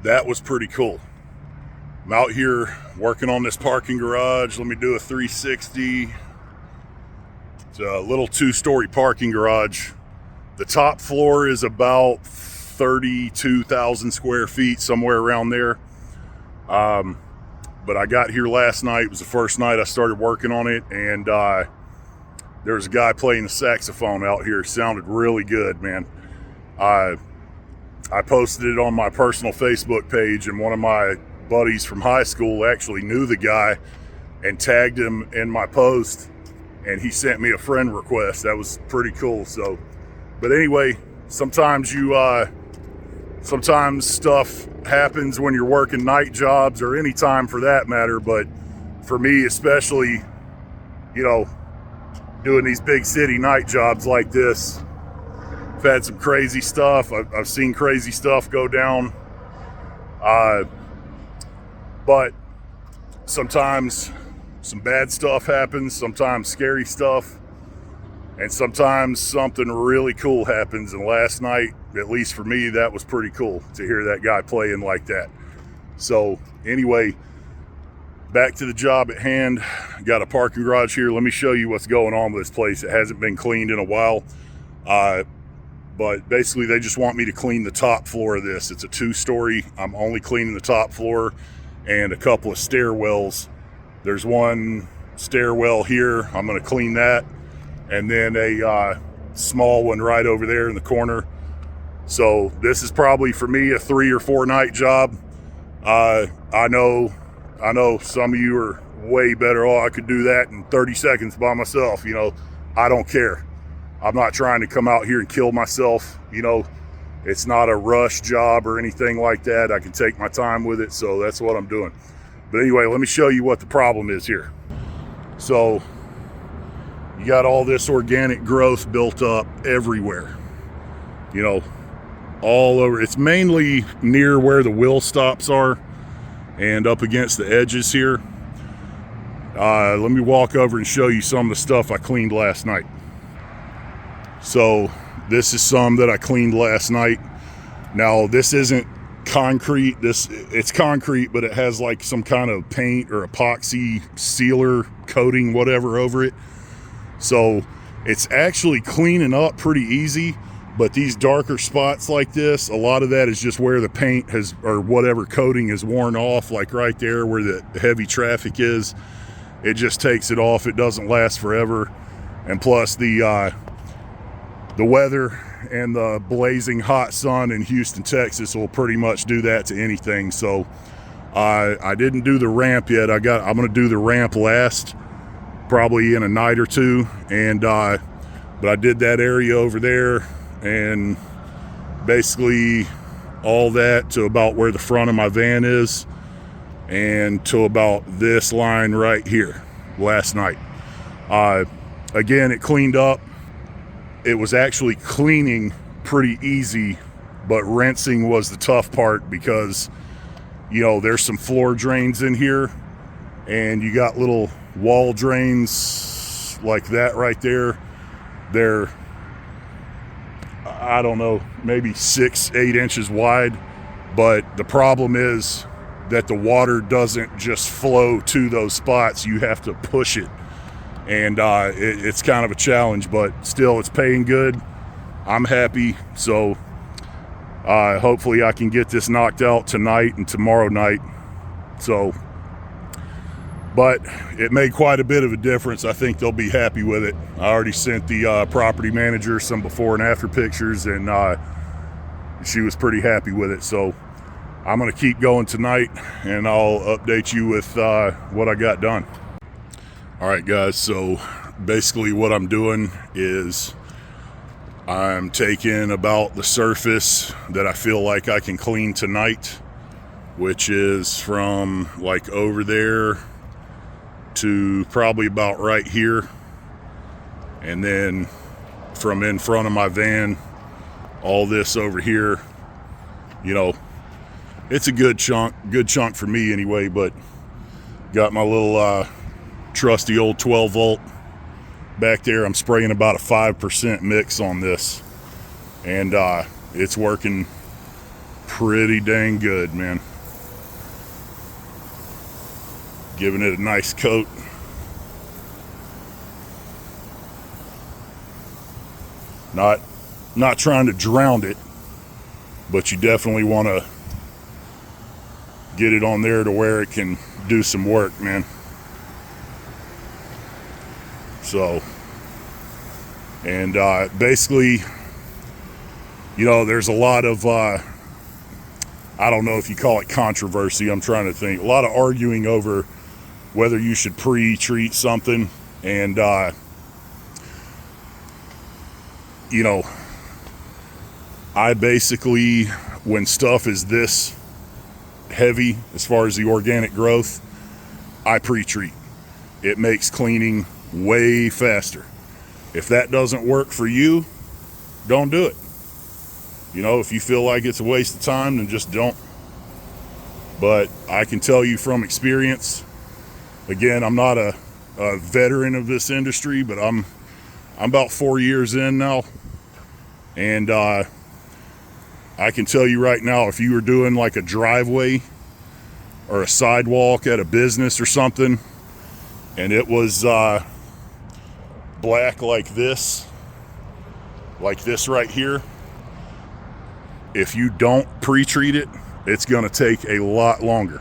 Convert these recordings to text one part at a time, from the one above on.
that was pretty cool. I'm out here working on this parking garage. Let me do a 360. It's a little 2-story parking garage. The top floor is about 32,000 square feet, somewhere around there. But I got here last night. It was the first night I started working on it, and there was a guy playing the saxophone out here. It sounded really good, man. I posted it on my personal Facebook page, and one of my buddies from high school actually knew the guy and tagged him in my post, and he sent me a friend request. That was pretty cool. So, but anyway, sometimes stuff happens when you're working night jobs, or any time for that matter. But for me especially, doing these big city night jobs like this, I've had some crazy stuff. I've seen crazy stuff go down. But sometimes some bad stuff happens, sometimes scary stuff, and sometimes something really cool happens. And last night, at least for me, that was pretty cool to hear that guy playing like that. So anyway, back to the job at hand. Got a parking garage here. Let me show you what's going on with this place. It hasn't been cleaned in a while. But basically they just want me to clean the top floor of this. It's a 2-story. I'm only cleaning the top floor and a couple of stairwells. There's one stairwell here. I'm going to clean that. And then a small one right over there in the corner. So this is probably for me a 3 or 4 night job. I know some of you are way better off. I could do that in 30 seconds by myself. I don't care. I'm not trying to come out here and kill myself. It's not a rush job or anything like that. I can take my time with it, so that's what I'm doing. But anyway, let me show you what the problem is here. So you got all this organic growth built up everywhere, all over. It's mainly near where the wheel stops are and up against the edges here. Let me walk over and show you some of the stuff I cleaned last night. So this is some that I cleaned last night. Now this isn't concrete. It's concrete, but it has like some kind of paint or epoxy sealer coating, whatever, over it. So it's actually cleaning up pretty easy. But these darker spots like this, a lot of that is just where the paint has, or whatever coating is worn off, like right there where the heavy traffic is. It just takes it off. It doesn't last forever. And plus the weather and the blazing hot sun in Houston, Texas will pretty much do that to anything. So I didn't do the ramp yet. I'm going to do the ramp last, probably in a night or two. And but I did that area over there, and basically all that to about where the front of my van is, and to about this line right here last night. Again, it cleaned up. It was actually cleaning pretty easy, but rinsing was the tough part because, there's some floor drains in here, and you got little wall drains like that right there. They're, I don't know, maybe 6-8 inches wide, but the problem is that the water doesn't just flow to those spots. You have to push it. And it's kind of a challenge, but still, it's paying good. I'm happy. So hopefully I can get this knocked out tonight and tomorrow night. So, but it made quite a bit of a difference. I think they'll be happy with it. I already sent the property manager some before and after pictures, and she was pretty happy with it. So I'm going to keep going tonight, and I'll update you with what I got done. All right, guys, so basically what I'm doing is I'm taking about the surface that I feel like I can clean tonight, which is from like over there to probably about right here, and then from in front of my van, all this over here. It's a good chunk for me anyway, but got my little trusty old 12 volt back there. I'm spraying about a 5% mix on this, and it's working pretty dang good, man. Giving it a nice coat. Not trying to drown it, but you definitely want to get it on there to where it can do some work, man. So, and basically, you know, there's a lot of I don't know if you call it controversy. I'm trying to think. A lot of arguing over whether you should pre-treat something, and you know, I basically, when stuff is this heavy as far as the organic growth, I pre-treat. It makes cleaning way faster. If that doesn't work for you, don't do it. You know, if you feel like it's a waste of time, then just don't. But I can tell you from experience, again, I'm not a veteran of this industry, but I'm about 4 years in now. And I can tell you right now, if you were doing like a driveway or a sidewalk at a business or something, and it was black like this right here, if you don't pre-treat it, it's going to take a lot longer.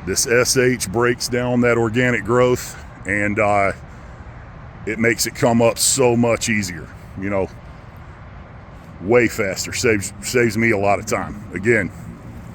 This SH breaks down that organic growth, and it makes it come up so much easier, you know, way faster. Saves me a lot of time. Again,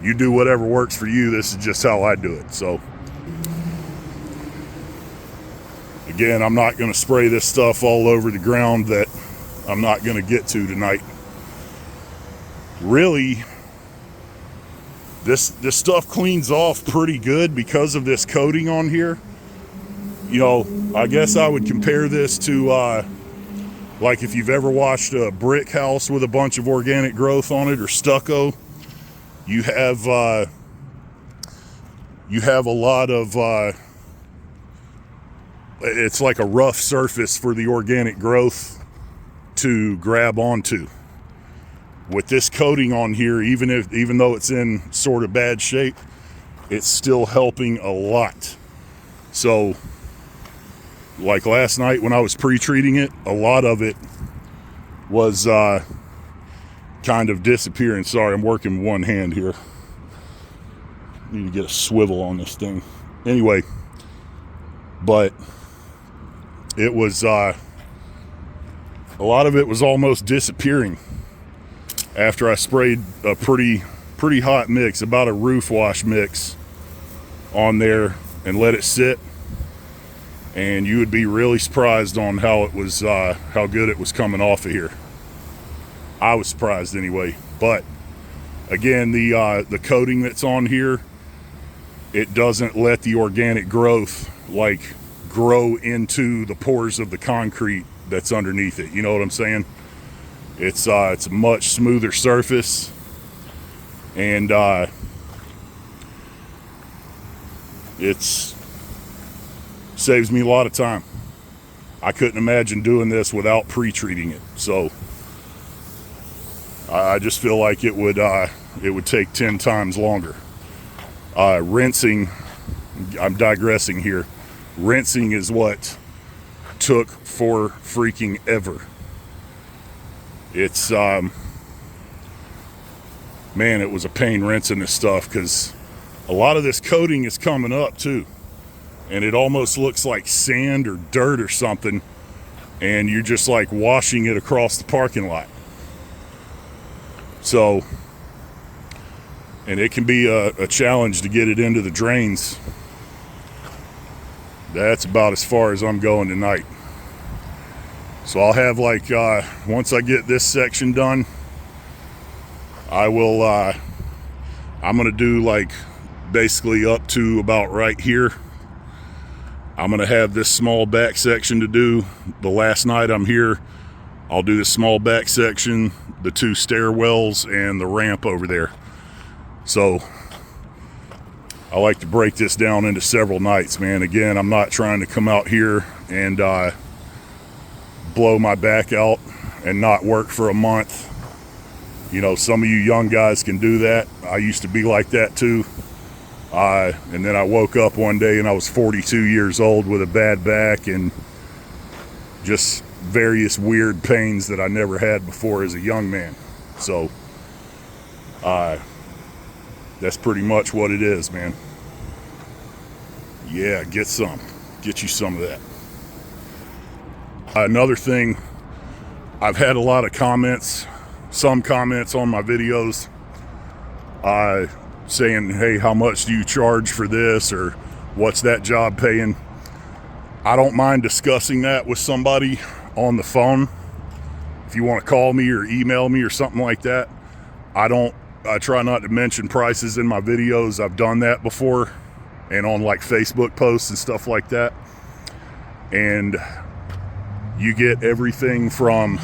you do whatever works for you. This is just how I do it. So again, I'm not going to spray this stuff all over the ground that I'm not going to get to tonight. Really, this stuff cleans off pretty good because of this coating on here. You know, I guess I would compare this to like if you've ever watched a brick house with a bunch of organic growth on it, or stucco. You have a lot of it's like a rough surface for the organic growth to grab onto. With this coating on here, even though it's in sort of bad shape, it's still helping a lot. So like last night when I was pre-treating it, a lot of it was kind of disappearing. Sorry, I'm working one hand here. Need to get a swivel on this thing. Anyway, but it was a lot of it was almost disappearing after I sprayed a pretty hot mix, about a roof wash mix, on there and let it sit. And you would be really surprised on how it was, how good it was coming off of here. I was surprised anyway. But again, the coating that's on here, it doesn't let the organic growth like grow into the pores of the concrete that's underneath it. You know what I'm saying? It's a much smoother surface, and it's saves me a lot of time. I couldn't imagine doing this without pre-treating it. So I just feel like it would take 10 times longer. Rinsing, I'm digressing here. Rinsing is what took for freaking ever. It's man, it was a pain rinsing this stuff, because a lot of this coating is coming up too, and it almost looks like sand or dirt or something, and you're just like washing it across the parking lot. So, and it can be a challenge to get it into the drains. That's about as far as I'm going tonight. So I'll have like, once I get this section done, I will, I'm going to do like basically up to about right here. I'm going to have this small back section to do. The last night I'm here, I'll do the small back section, the 2 stairwells, and the ramp over there. So I like to break this down into several nights, man. Again, I'm not trying to come out here and blow my back out and not work for a month You know, some of you young guys can do that. I used to be like that too. And then I woke up one day and I was 42 years old with a bad back and just various weird pains that I never had before as a young man. So that's pretty much what it is, man. Yeah, get you some of that. Another thing, I've had a lot of comments, some comments on my videos saying, hey, how much do you charge for this, or what's that job paying? I don't mind discussing that with somebody on the phone. If you want to call me or email me or something like that. I try not to mention prices in my videos. I've done that before, and on like Facebook posts and stuff like that. And you get everything from,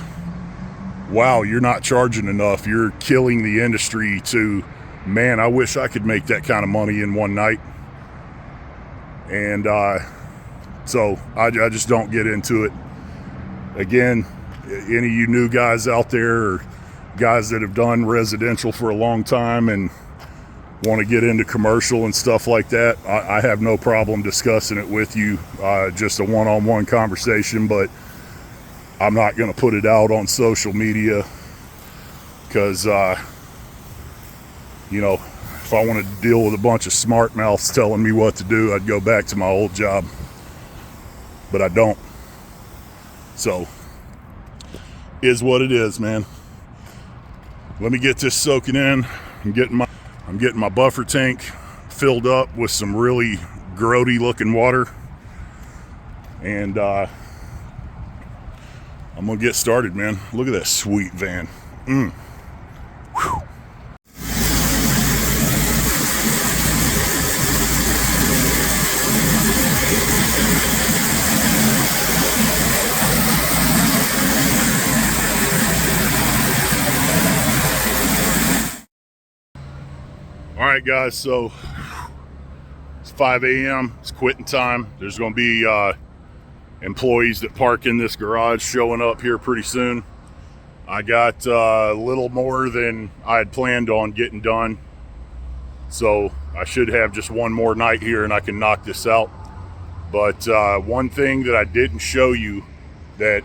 wow, you're not charging enough, you're killing the industry, to, man, I wish I could make that kind of money in one night. And so I just don't get into it. Again, any of you new guys out there, or guys that have done residential for a long time and want to get into commercial and stuff like that, I have no problem discussing it with you, just a one-on-one conversation. But I'm not going to put it out on social media because, you know, if I wanted to deal with a bunch of smart mouths telling me what to do, I'd go back to my old job. But I don't. So, is what it is, man. Let me get this soaking in. I'm getting my buffer tank filled up with some really grody looking water. And I'm gonna get started, man. Look at that sweet van. Whew. All right, guys, so it's 5 a.m. It's quitting time. There's going to be employees that park in this garage showing up here pretty soon. I got a little more than I had planned on getting done, so I should have just one more night here and I can knock this out. But one thing that I didn't show you that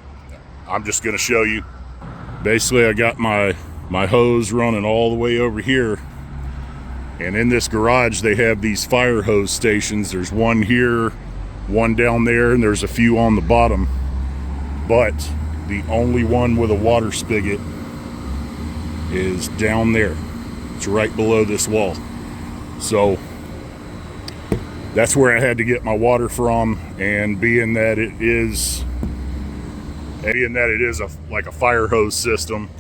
I'm just going to show you. Basically, I got my hose running all the way over here. And in this garage, they have these fire hose stations. There's one here, one down there, and there's a few on the bottom. But the only one with a water spigot is down there. It's right below this wall. So that's where I had to get my water from. And being that it is like a fire hose system,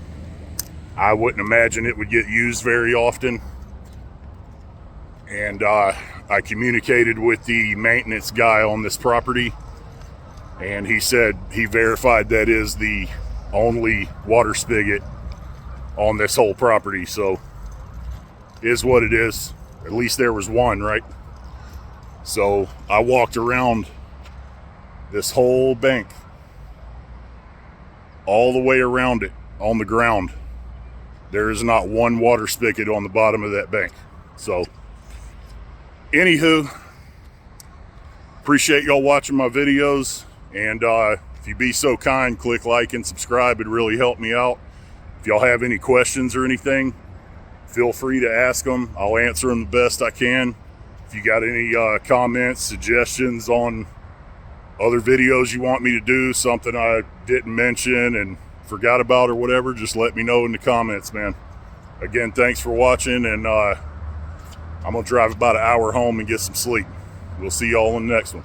I wouldn't imagine it would get used very often. And I communicated with the maintenance guy on this property, and he said he verified that is the only water spigot on this whole property. So is what it is. At least there was one, right? So I walked around this whole bank, all the way around it on the ground. There is not one water spigot on the bottom of that bank. So anywho, appreciate y'all watching my videos, and if you be so kind, click like and subscribe. It'd really help me out. If y'all have any questions or anything, feel free to ask them. I'll answer them the best I can. If you got any comments, suggestions on other videos you want me to do, something I didn't mention and forgot about or whatever, just let me know in the comments, man. Again, thanks for watching, and I'm gonna drive about an hour home and get some sleep. We'll see y'all in the next one.